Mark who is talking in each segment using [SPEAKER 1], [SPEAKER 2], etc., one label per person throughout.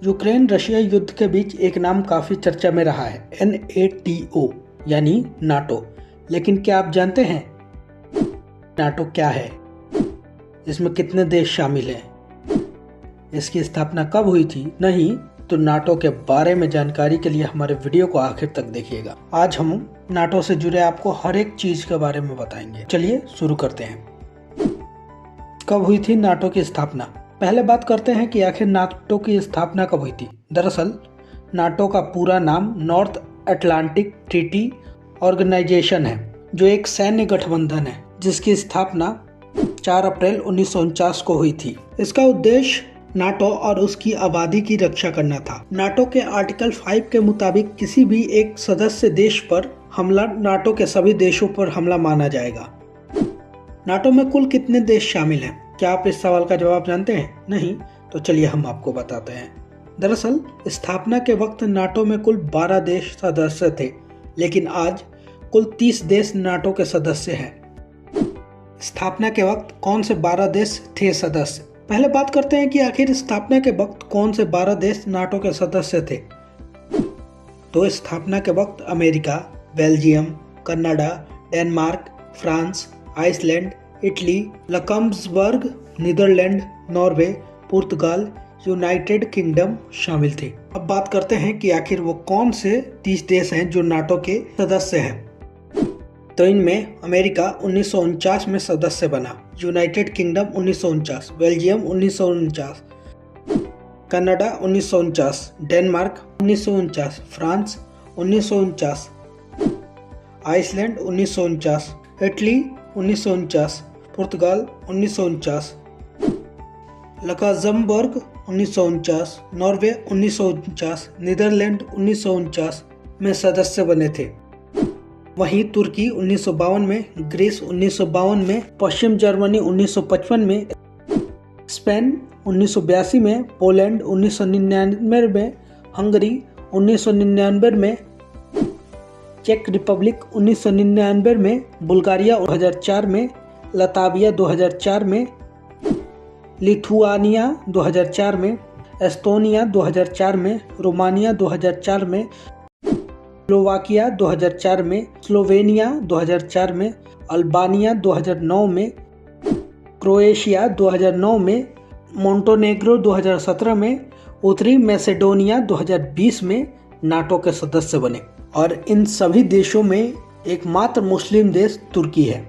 [SPEAKER 1] Ukraine Russia युद्ध के बीच एक नाम काफी चर्चा में रहा है, NATO यानी नाटो। लेकिन क्या आप जानते हैं नाटो क्या है, इसमें कितने देश शामिल हैं, इसकी स्थापना कब हुई थी? नहीं तो नाटो के बारे में जानकारी के लिए हमारे वीडियो को आखिर तक देखिएगा। आज हम नाटो से जुड़े आपको हर एक चीज के बारे में बताएंगे। चलिए शुरू करते हैं। कब हुई थी नाटो की स्थापना? पहले बात करते हैं कि आखिर नाटो की स्थापना कब हुई थी। दरअसल नाटो का पूरा नाम नॉर्थ अटलांटिक ट्रीटी ऑर्गेनाइजेशन है, जो एक सैन्य गठबंधन है जिसकी स्थापना 4 अप्रैल 1949 को हुई थी। इसका उद्देश्य नाटो और उसकी आबादी की रक्षा करना था। नाटो के आर्टिकल 5 के मुताबिक किसी भी एक सदस्य देश पर हमला नाटो के सभी देशों पर हमला माना जाएगा। नाटो में कुल कितने देश शामिल हैं? क्या आप इस सवाल का जवाब जानते हैं? नहीं तो चलिए हम आपको बताते हैं। दरअसल स्थापना के वक्त नाटो में कुल 12 देश सदस्य थे, लेकिन आज कुल 30 देश नाटो के सदस्य हैं। स्थापना के वक्त कौन से 12 देश थे सदस्य? पहले बात करते हैं कि आखिर स्थापना के वक्त कौन से 12 देश नाटो के सदस्य थे। तो स्थापना के वक्त America, Belgium, Canada, Denmark, France, Iceland, Italy, Luxembourg, Netherlands, Norway, Portugal, United Kingdom शामिल थे। अब बात करते हैं कि आखिर वो कौन से 30 देश हैं जो नाटो के सदस्य हैं। तो इनमें अमेरिका 1949 में सदस्य बना, United Kingdom 1949, Belgium 1949, Canada 1949, Denmark 1949, France 1949, Iceland 1949, Italy 1949, पुर्तगाल 1949, लक्समबर्ग 1949, नॉर्वे 1949, नीदरलैंड 1949 में सदस्य बने थे। वहीं तुर्की 1952 में, ग्रीस 1952 में, पश्चिम जर्मनी 1955 में, स्पेन 1982 में, पोलैंड 1999 में, हंगरी 1999 में, चेक रिपब्लिक 1999 में, बुल्गारिया 2004 में, लताविया 2004 में, लिथुआनिया 2004 में, एस्टोनिया 2004 में, रोमानिया 2004 में, स्लोवाकिया 2004 में, स्लोवेनिया 2004 में, अल्बानिया 2009 में, क्रोएशिया 2009 में, मोंटेनेग्रो 2017 में, उत्तरी मैसेडोनिया 2020 में नाटो के सदस्य बने। और इन सभी देशों में एकमात्र मुस्लिम देश तुर्की है।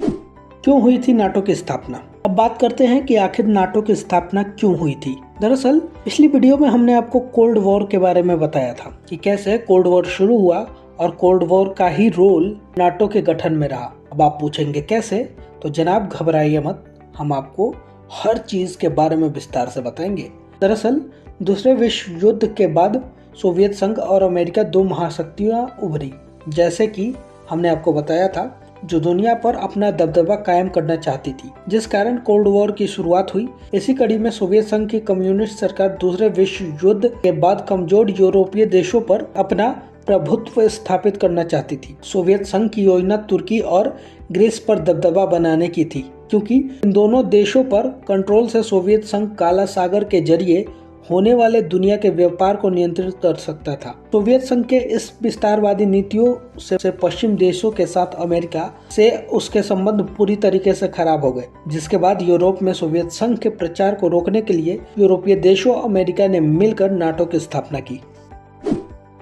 [SPEAKER 1] क्यों हुई थी नाटो की स्थापना? अब बात करते हैं कि आखिर नाटो की स्थापना क्यों हुई थी। दरअसल पिछली वीडियो में हमने आपको कोल्ड वॉर के बारे में बताया था कि कैसे कोल्ड वॉर शुरू हुआ और कोल्ड वॉर का ही रोल नाटो के गठन में रहा। अब आप पूछेंगे कैसे, तो जनाब घबराइए मत, हम आपको हर चीज के बारे में विस्तार से बताएंगे। दरअसल दूसरे विश्व युद्ध के बाद सोवियत संघ और अमेरिका 2 महाशक्तियां उभरी, जैसे कि हमने आपको बताया था, जो दुनिया पर अपना दबदबा कायम करना चाहती थी, जिस कारण कोल्ड वॉर की शुरुआत हुई। इसी कड़ी में सोवियत संघ की कम्युनिस्ट सरकार दूसरे विश्व युद्ध के बाद कमजोर यूरोपीय देशों पर अपना प्रभुत्व स्थापित करना चाहती थी। सोवियत संघ की योजना तुर्की और ग्रीस पर दबदबा बनाने की थी, क्योंकि इन दोनों देशों पर कंट्रोल से सोवियत संघ काला सागर के जरिए होने वाले दुनिया के व्यापार को नियंत्रित कर सकता था। सोवियत संघ के इस विस्तारवादी नीतियों से पश्चिम देशों के साथ अमेरिका से उसके संबंध पूरी तरीके से खराब हो गए, जिसके बाद यूरोप में सोवियत संघ के प्रचार को रोकने के लिए यूरोपीय देशों अमेरिका ने मिलकर नाटो की स्थापना की।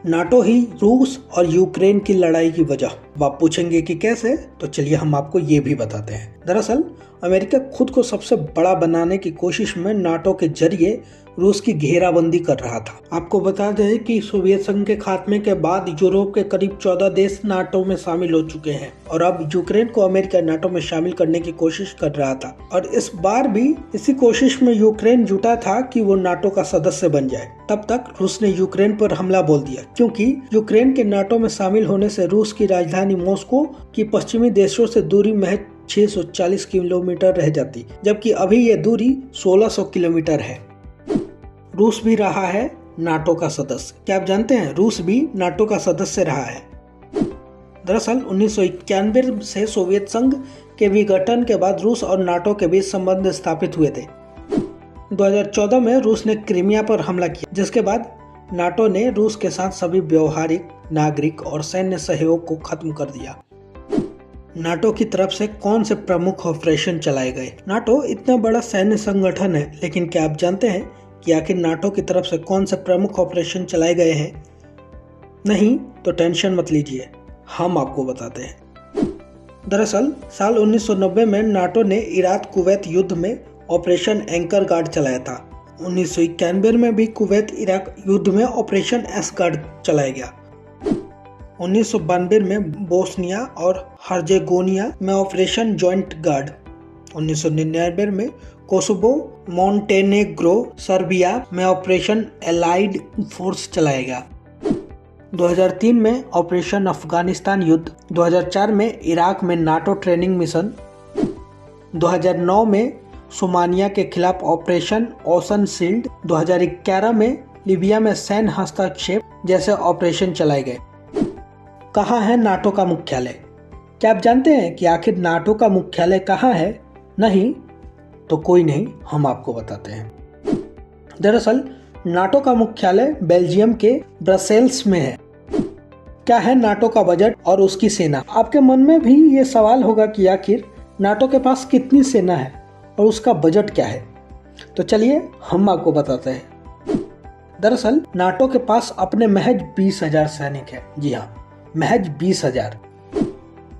[SPEAKER 1] नाटो ही रूस और यूक्रेन की लड़ाई की वजह। आप पूछेंगे कि कैसे, तो चलिए हम आपको ये भी बताते हैं। दरअसल अमेरिका खुद को सबसे बड़ा बनाने की कोशिश में नाटो के जरिए रूस की घेराबंदी कर रहा था। आपको बता दें कि सोवियत संघ के खात्मे के बाद यूरोप के करीब 14 देश नाटो में शामिल हो चुके हैं और अब यूक्रेन को अमेरिका नाटो में शामिल करने की कोशिश कर रहा था। और इस बार भी इसी कोशिश में यूक्रेन जुटा था कि वो नाटो का सदस्य बन जाए। तब तक रूस ने यूक्रेन पर हमला बोल दिया, क्योंकि यूक्रेन के नाटो में शामिल होने से रूस की राजधानी मॉस्को की पश्चिमी देशों से दूरी महज 640 किलोमीटर रह जाती, जबकि अभी ये दूरी 1600 किलोमीटर है। रूस भी रहा है नाटो का सदस्य। क्या आप जानते हैं रूस भी नाटो का सदस्य रहा है? दरअसल 1991 से सोवियत संघ के विघटन के बाद रूस और नाटो के बीच संबंध स्थापित हुए थे। 2014 में रूस ने क्रीमिया पर हमला किया, जिसके बाद नाटो ने रूस के साथ सभी व्यवहारिक, नागरिक और सैन्य सहयोग को खत्म कर दिया। नाटो की तरफ से कौन से प्रमुख ऑपरेशन चलाए गए? नाटो इतना बड़ा सैन्य संगठन है, लेकिन क्या आप जानते हैं कि आखिर नाटो की तरफ से कौन से प्रमुख ऑपरेशन चलाए गए हैं? नहीं तो टेंशन मत लीजिए, हम आपको बताते हैं। दरअसल साल 1990 में नाटो ने इराक कुवैत युद्ध में ऑपरेशन एंकर गार्ड चलाया था। 1991 में भी कुवैत इराक युद्ध में ऑपरेशन एस गार्ड चलाया गया। 1992 में बोस्निया और हर्जेगोनिया में ऑपरेशन जॉइंट गार्ड। 1999 में कोसोवो, मोंटेनेग्रो, सर्बिया में ऑपरेशन एलाइड फोर्स चलाया गया। 2003 में ऑपरेशन अफगानिस्तान युद्ध, 2004 में इराक में नाटो ट्रेनिंग मिशन, 2009 में सोमालिया के खिलाफ ऑपरेशन ओशन शील्ड, 2011 में लीबिया में सैन्य हस्तक्षेप जैसे ऑपरेशन चलाए गए। कहाँ है नाटो का मुख्यालय? क्या आप जानते हैं कि आखिर नाटो का मुख्यालय कहाँ है? नहीं तो कोई नहीं, हम आपको बताते हैं। दरअसल नाटो का मुख्यालय बेल्जियम के ब्रसेल्स में है। क्या है नाटो का बजट और उसकी सेना? आपके मन में भी ये सवाल होगा कि आखिर नाटो के पास कितनी सेना है और उसका बजट क्या है? तो चलिए हम आपको बताते हैं। दरअसल नाटो के पास अपने महज 20,000 सैनिक है। जी हाँ, महज 20,000।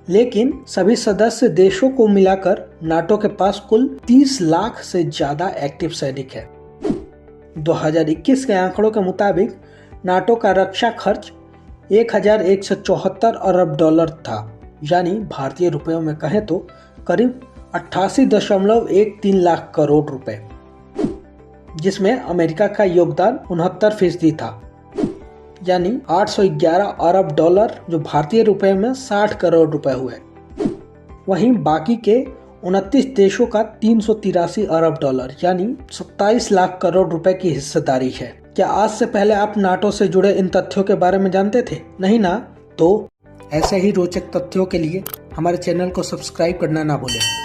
[SPEAKER 1] लेकिन सभी सदस्य देशों को मिलाकर नाटो के पास कुल 30 लाख से ज्यादा एक्टिव सैनिक है। 2021 के आंकड़ों के मुताबिक नाटो का रक्षा खर्च 1174 अरब डॉलर था, यानी भारतीय रुपयों में कहें तो करीब 88.13 लाख करोड़ रुपए, जिसमें अमेरिका का योगदान 69% था, यानी 811 अरब डॉलर, जो भारतीय रुपए में 60 करोड़ रुपए हुए। वहीं बाकी के 29 देशों का 383 अरब डॉलर, यानी 27 लाख करोड़ रुपए की हिस्सेदारी है। क्या आज से पहले आप नाटो से जुड़े इन तथ्यों के बारे में जानते थे? नहीं ना? तो ऐसे ही रोचक तथ्यों के लिए हमारे चैनल को सब्सक्राइब करना ना भूलें।